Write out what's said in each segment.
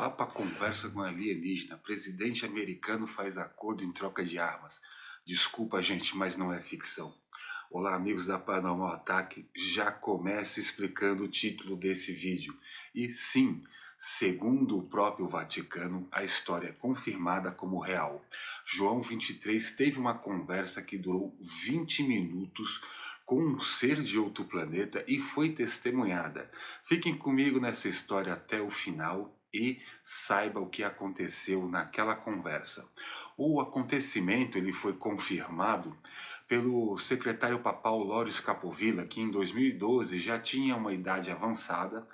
Papa conversa com alienígena. Presidente americano faz acordo em troca de armas. Desculpa, gente, mas não é ficção. Olá, amigos da Paranormal Ataque. Já começo explicando o título desse vídeo. E sim, segundo o próprio Vaticano, a história é confirmada como real. João 23 teve uma conversa que durou 20 minutos com um ser de outro planeta e foi testemunhada. Fiquem comigo nessa história até o final e saiba o que aconteceu naquela conversa. O acontecimento ele foi confirmado pelo secretário papal Loris Capovilla, que em 2012 já tinha uma idade avançada,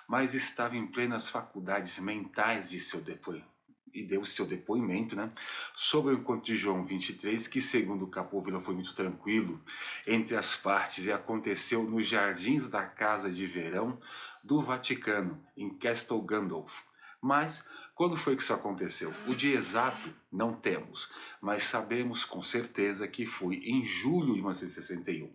mas estava em plenas faculdades mentais de seu depoimento. E deu seu depoimento, sobre o encontro de João 23, que segundo Capovilla foi muito tranquilo entre as partes e aconteceu nos jardins da Casa de Verão do Vaticano, em Castel Gandolfo. Mas quando foi que isso aconteceu? O dia exato não temos, mas sabemos com certeza que foi em julho de 1961.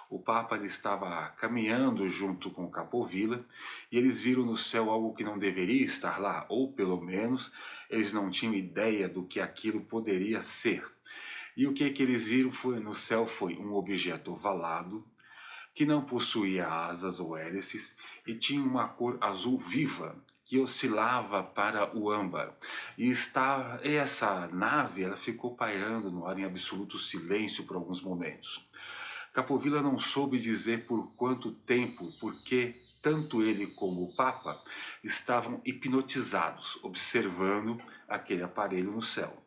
O Papa ele estava caminhando junto com Capovilla e eles viram no céu algo que não deveria estar lá, ou pelo menos eles não tinham ideia do que aquilo poderia ser. E o que eles viram no céu foi um objeto ovalado, que não possuía asas ou hélices e tinha uma cor azul viva, que oscilava para o âmbar. E essa nave ela ficou pairando no ar em absoluto silêncio por alguns momentos. Capovilla não soube dizer por quanto tempo, porque tanto ele como o Papa estavam hipnotizados, observando aquele aparelho no céu.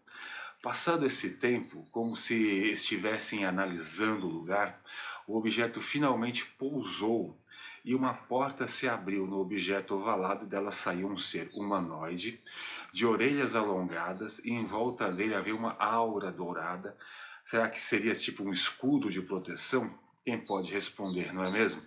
Passado esse tempo, como se estivessem analisando o lugar, o objeto finalmente pousou e uma porta se abriu no objeto ovalado e dela saiu um ser humanoide, de orelhas alongadas e em volta dele havia uma aura dourada. Será que seria tipo um escudo de proteção? Quem pode responder, não é mesmo?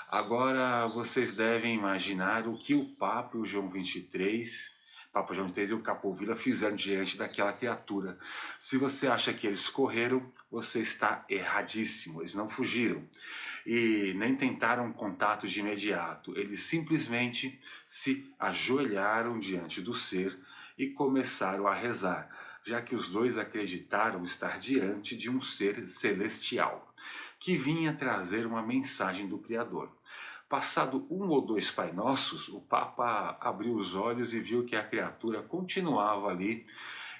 Agora vocês devem imaginar o que o Papa e o João 23... Papa João 23 e o Capovilla fizeram diante daquela criatura. Se você acha que eles correram, você está erradíssimo. Eles não fugiram e nem tentaram contato de imediato. Eles simplesmente se ajoelharam diante do ser e começaram a rezar, já que os dois acreditaram estar diante de um ser celestial, que vinha trazer uma mensagem do Criador. Passado um ou dois Pai Nossos, o Papa abriu os olhos e viu que a criatura continuava ali,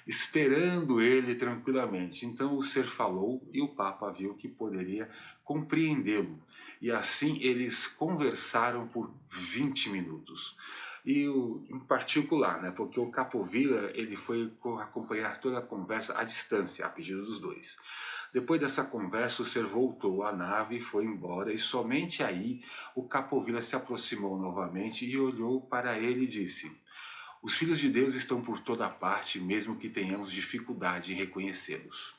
esperando ele tranquilamente. Então o ser falou e o Papa viu que poderia compreendê-lo. E assim eles conversaram por 20 minutos. E em particular, porque o Capovilla ele foi acompanhar toda a conversa à distância, a pedido dos dois. Depois dessa conversa, o ser voltou à nave, foi embora e somente aí o Capovilla se aproximou novamente e olhou para ele e disse: os filhos de Deus estão por toda parte, mesmo que tenhamos dificuldade em reconhecê-los.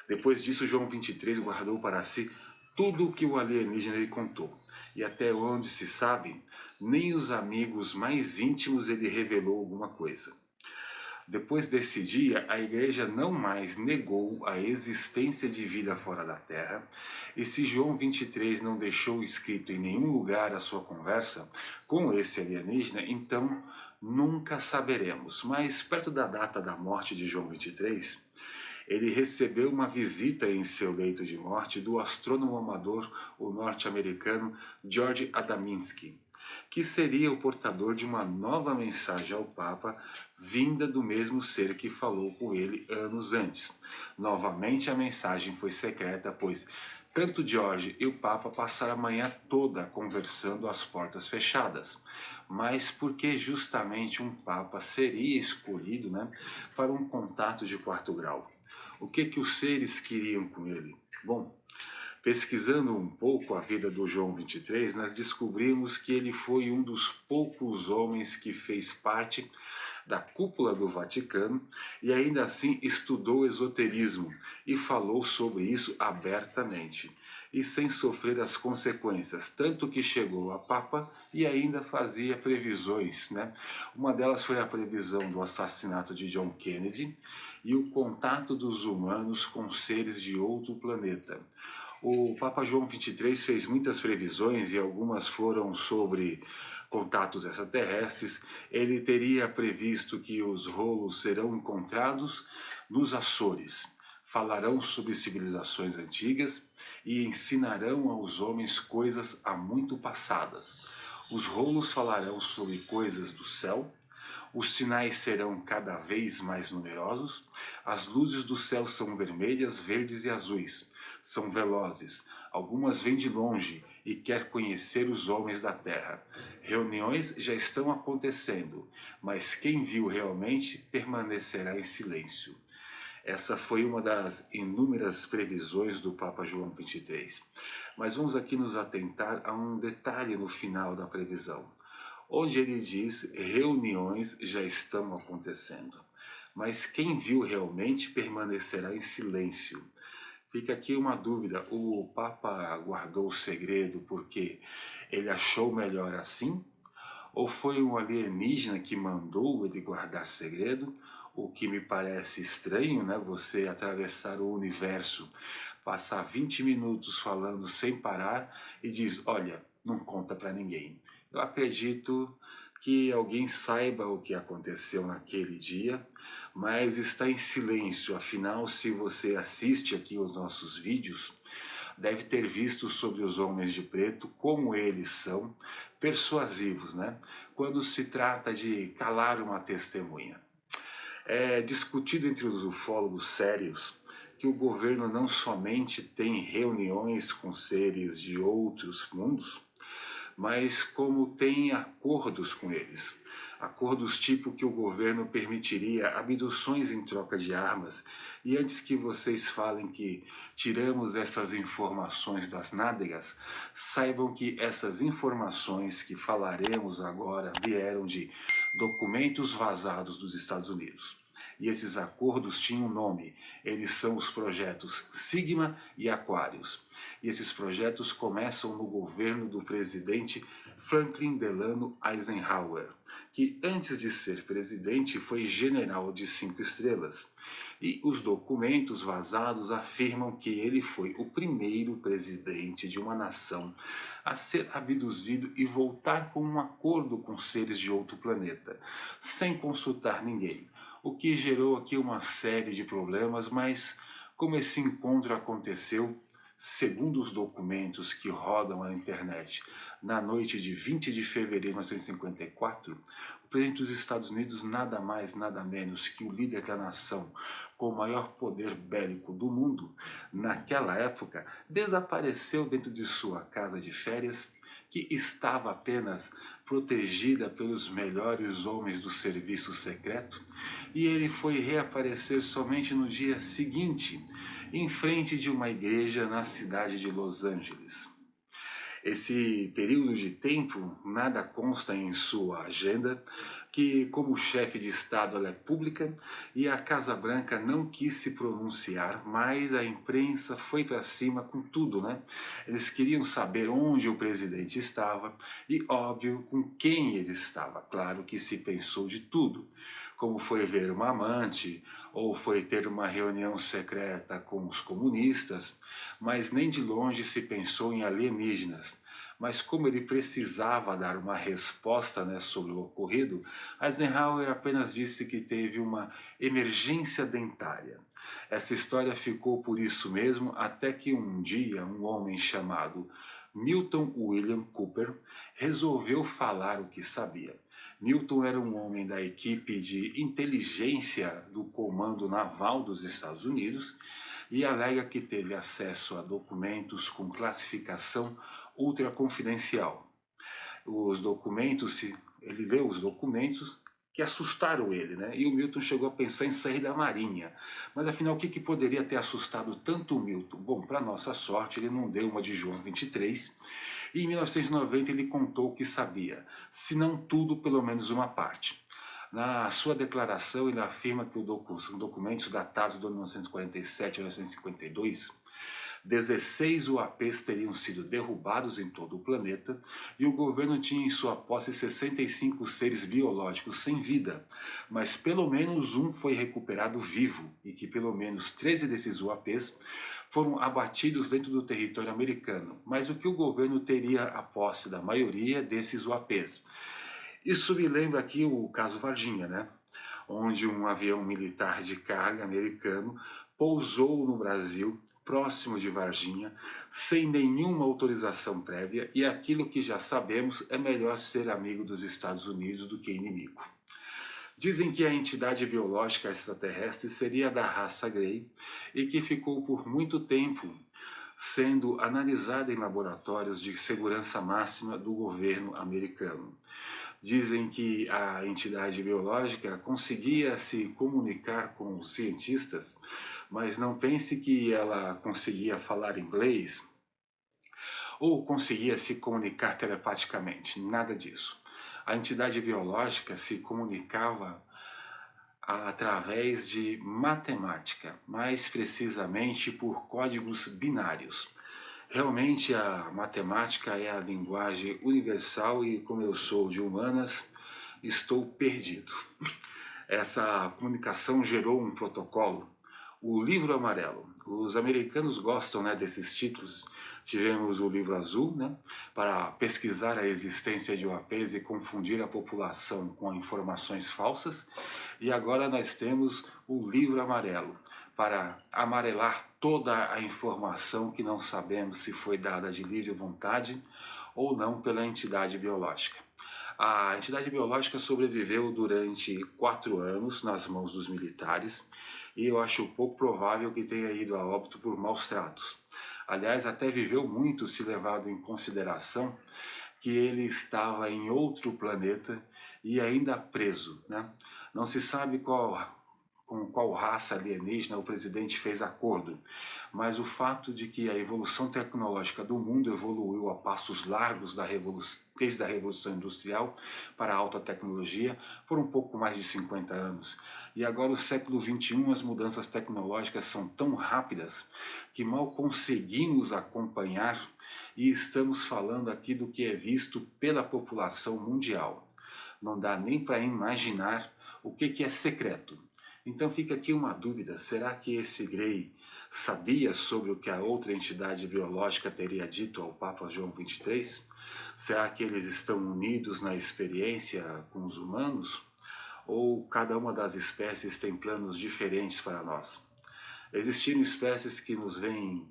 Depois disso, João 23 guardou para si tudo o que o alienígena lhe contou. E até onde se sabe, nem os amigos mais íntimos ele revelou alguma coisa. Depois desse dia, a igreja não mais negou a existência de vida fora da Terra, e se João 23 não deixou escrito em nenhum lugar a sua conversa com esse alienígena, então nunca saberemos. Mas perto da data da morte de João 23, ele recebeu uma visita em seu leito de morte do astrônomo amador, o norte-americano George Adamski, que seria o portador de uma nova mensagem ao Papa, vinda do mesmo ser que falou com ele anos antes. Novamente a mensagem foi secreta, pois tanto George e o Papa passaram a manhã toda conversando às portas fechadas. Mas porque justamente um Papa seria escolhido para um contato de quarto grau? O que os seres queriam com ele? Bom, pesquisando um pouco a vida do João 23, nós descobrimos que ele foi um dos poucos homens que fez parte da cúpula do Vaticano e ainda assim estudou esoterismo e falou sobre isso abertamente e sem sofrer as consequências, tanto que chegou a Papa e ainda fazia previsões. Uma delas foi a previsão do assassinato de John Kennedy e o contato dos humanos com seres de outro planeta. O Papa João 23 fez muitas previsões e algumas foram sobre contatos extraterrestres, ele teria previsto que os rolos serão encontrados nos Açores, falarão sobre civilizações antigas e ensinarão aos homens coisas há muito passadas. Os rolos falarão sobre coisas do céu, os sinais serão cada vez mais numerosos, as luzes do céu são vermelhas, verdes e azuis, são velozes, algumas vêm de longe e quer conhecer os homens da terra. Reuniões já estão acontecendo, mas quem viu realmente permanecerá em silêncio. Essa foi uma das inúmeras previsões do Papa João XXIII. Mas vamos aqui nos atentar a um detalhe no final da previsão, onde ele diz: reuniões já estão acontecendo, mas quem viu realmente permanecerá em silêncio. Fica aqui uma dúvida: o Papa guardou o segredo porque ele achou melhor assim? Ou foi um alienígena que mandou ele guardar segredo? O que me parece estranho, né? Você atravessar o universo, passar 20 minutos falando sem parar e diz: olha, não conta para ninguém. Eu acredito que alguém saiba o que aconteceu naquele dia, mas está em silêncio. Afinal, se você assiste aqui os nossos vídeos, deve ter visto sobre os homens de preto como eles são persuasivos, né? Quando se trata de calar uma testemunha. É discutido entre os ufólogos sérios que o governo não somente tem reuniões com seres de outros mundos, mas como tem acordos com eles. Acordos tipo que o governo permitiria abduções em troca de armas. E antes que vocês falem que tiramos essas informações das nádegas, saibam que essas informações que falaremos agora vieram de documentos vazados dos Estados Unidos. E esses acordos tinham um nome, eles são os projetos Sigma e Aquarius. E esses projetos começam no governo do presidente Franklin Delano Eisenhower, que antes de ser presidente foi general de 5 estrelas. E os documentos vazados afirmam que ele foi o primeiro presidente de uma nação a ser abduzido e voltar com um acordo com seres de outro planeta, sem consultar ninguém. O que gerou aqui uma série de problemas, mas como esse encontro aconteceu, segundo os documentos que rodam na internet, na noite de 20 de fevereiro de 1954, o presidente dos Estados Unidos, nada mais, nada menos que o líder da nação com o maior poder bélico do mundo, naquela época, desapareceu dentro de sua casa de férias, que estava apenas protegida pelos melhores homens do serviço secreto, e ele foi reaparecer somente no dia seguinte, em frente de uma igreja na cidade de Los Angeles. Esse período de tempo nada consta em sua agenda, que como chefe de Estado ela é pública e a Casa Branca não quis se pronunciar, mas a imprensa foi para cima com tudo, né? Eles queriam saber onde o presidente estava e, óbvio, com quem ele estava. Claro que se pensou de tudo, como foi ver uma amante, ou foi ter uma reunião secreta com os comunistas, mas nem de longe se pensou em alienígenas. Mas como ele precisava dar uma resposta, né, sobre o ocorrido, Eisenhower apenas disse que teve uma emergência dentária. Essa história ficou por isso mesmo, até que um dia um homem chamado Milton William Cooper resolveu falar o que sabia. Milton era um homem da equipe de inteligência do Comando Naval dos Estados Unidos e alega que teve acesso a documentos com classificação ultraconfidencial. Os documentos, ele leu os documentos que assustaram ele, né? E o Milton chegou a pensar em sair da marinha. Mas afinal, o que poderia ter assustado tanto o Milton? Bom, para nossa sorte, ele não deu uma de João 23, e em 1990 ele contou o que sabia, se não tudo, pelo menos uma parte. Na sua declaração, ele afirma que os documentos datados de 1947 a 1952 16 UAPs teriam sido derrubados em todo o planeta e o governo tinha em sua posse 65 seres biológicos sem vida, mas pelo menos um foi recuperado vivo e que pelo menos 13 desses UAPs foram abatidos dentro do território americano, mas o que o governo teria a posse da maioria desses UAPs. Isso me lembra aqui o caso Varginha, né? Onde um avião militar de carga americano pousou no Brasil, próximo de Varginha, sem nenhuma autorização prévia, e aquilo que já sabemos é melhor ser amigo dos Estados Unidos do que inimigo. Dizem que a entidade biológica extraterrestre seria da raça Grey e que ficou por muito tempo sendo analisada em laboratórios de segurança máxima do governo americano. Dizem que a entidade biológica conseguia se comunicar com os cientistas, mas não pense que ela conseguia falar inglês ou conseguia se comunicar telepaticamente, nada disso. A entidade biológica se comunicava através de matemática, mais precisamente por códigos binários. Realmente a matemática é a linguagem universal e como eu sou de humanas, estou perdido. Essa comunicação gerou um protocolo, o Livro Amarelo. Os americanos gostam, né, desses títulos. Tivemos o Livro Azul, né, para pesquisar a existência de UAPs e confundir a população com informações falsas. E agora nós temos o Livro Amarelo, para amarelar toda a informação que não sabemos se foi dada de livre vontade ou não pela entidade biológica. A entidade biológica sobreviveu durante 4 anos nas mãos dos militares e eu acho pouco provável que tenha ido a óbito por maus tratos. Aliás, até viveu muito se levado em consideração que ele estava em outro planeta e ainda preso, né? Não se sabe com qual raça alienígena o presidente fez acordo, mas o fato de que a evolução tecnológica do mundo evoluiu a passos largos desde a Revolução Industrial para a alta tecnologia foram um pouco mais de 50 anos. E agora, no século XXI, as mudanças tecnológicas são tão rápidas que mal conseguimos acompanhar e estamos falando aqui do que é visto pela população mundial. Não dá nem para imaginar o que é secreto. Então fica aqui uma dúvida, será que esse Grey sabia sobre o que a outra entidade biológica teria dito ao Papa João XXIII? Será que eles estão unidos na experiência com os humanos? Ou cada uma das espécies tem planos diferentes para nós? Existiram espécies que nos veem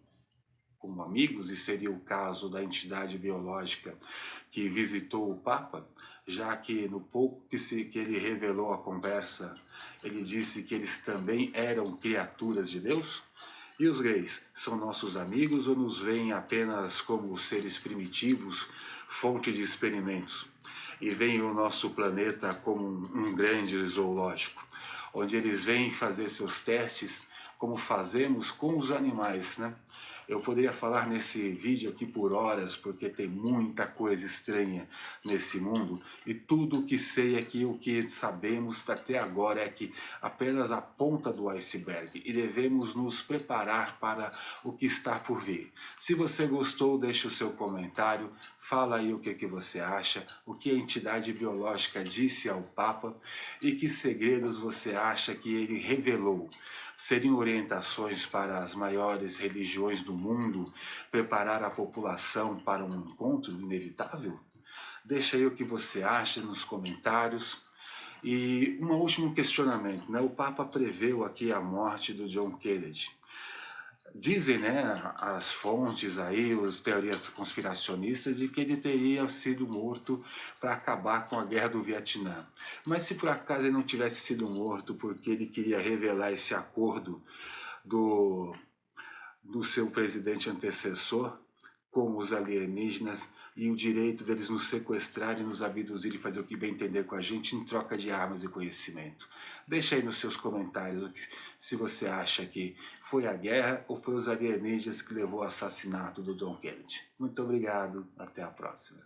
como amigos, e seria o caso da entidade biológica que visitou o Papa, já que no pouco que ele revelou a conversa, ele disse que eles também eram criaturas de Deus? E os Greys, são nossos amigos ou nos veem apenas como seres primitivos, fonte de experimentos? E veem o nosso planeta como um grande zoológico, onde eles vêm fazer seus testes como fazemos com os animais, né? Eu poderia falar nesse vídeo aqui por horas, porque tem muita coisa estranha nesse mundo, e tudo o que sei é que o que sabemos até agora é que apenas a ponta do iceberg, e devemos nos preparar para o que está por vir. Se você gostou, deixe o seu comentário, fala aí o que você acha, o que a entidade biológica disse ao Papa e que segredos você acha que ele revelou. Seriam orientações para as maiores religiões do mundo, preparar a população para um encontro inevitável? Deixa aí o que você acha nos comentários. E um último questionamento, né? O Papa preveu aqui a morte do John Kennedy. Dizem, né, as fontes aí, as teorias conspiracionistas, de que ele teria sido morto para acabar com a guerra do Vietnã. Mas se por acaso ele não tivesse sido morto porque ele queria revelar esse acordo do seu presidente antecessor com os alienígenas e o direito deles nos sequestrarem, nos abduzir e fazer o que bem entender com a gente em troca de armas e conhecimento. Deixa aí nos seus comentários se você acha que foi a guerra ou foi os alienígenas que levou ao assassinato do John Kennedy. Muito obrigado, até a próxima.